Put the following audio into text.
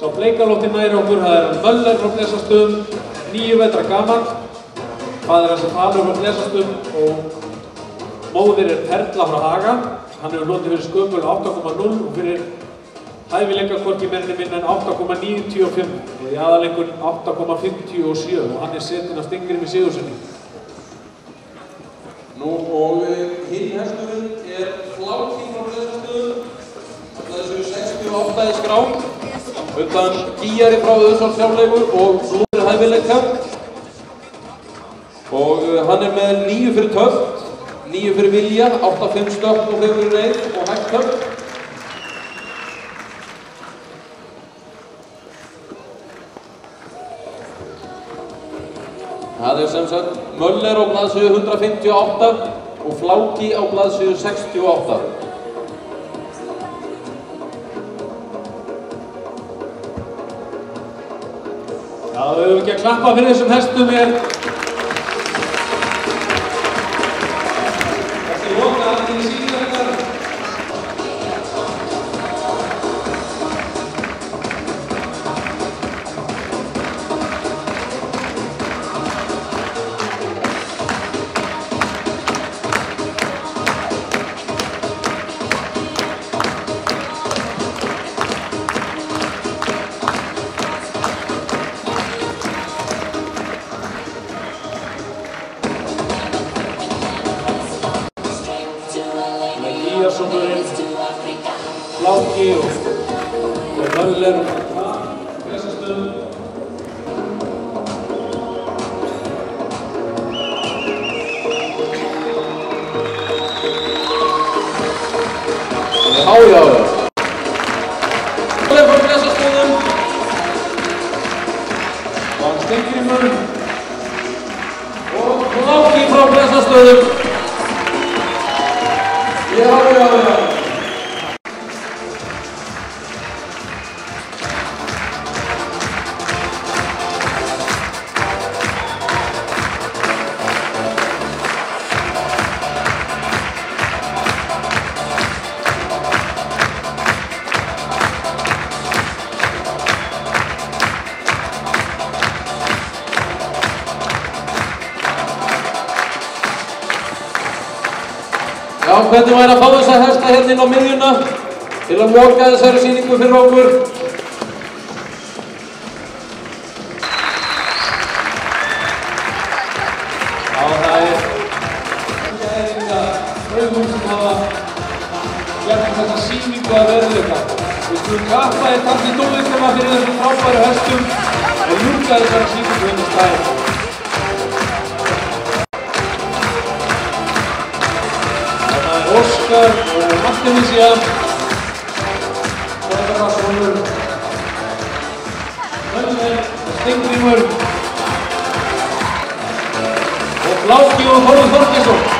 Sá bleikalótti nær okkur, það Möller frá Blesastöðum, 9 vetra gamall. Faðir hans Falur frá Blesastöðum og móðir Perla frá Haga. Hann hefur hlotið fyrir sköpul 8,0 og fyrir hæfileika hvorki meira minna en 8,95. Í aðalengun 8,57 og hann setinn af Steingrími Sigurðssyni. Nú og hinn hesturinn Fláki frá Blesastöðum. Þessu 68 í skrá. Utan Gíari frá Öðsvallsfjárleigu og Blúður hæfileika. Og hann með 9 fyrir töft, 9 fyrir vilja, 8-5 stökk og 5 fyrir reið og hægt töft. Það sem sagt Möller á blaðsíðu 158 og Fláki á blaðsíðu 68. Já, við höfum ekki að klappa fyrir þessum hestum Þetta loka allir í sýningarinnar. Fláki og Möller Blesastöðum. Já. Möller frá Blesastöðum. Og Steingrímur. Og Fláki frá Blesastöðum. Já. Já, hvernig væri að fá þessa hesta hérna inn á miðjuna til að loka þessari sýningu fyrir okkur. Já, það draugum sem hafa gert þessa sýningu að veruleika. Við skulum klappa taldi tónlistina fyrir þessum frábæru hestum og ljúka þessari sýningu hérna á staðinn. Óskar og Martinisja, Þorðarvarsson, Möller og Steingrímur og Fláki og Þorður Þorgeirsson.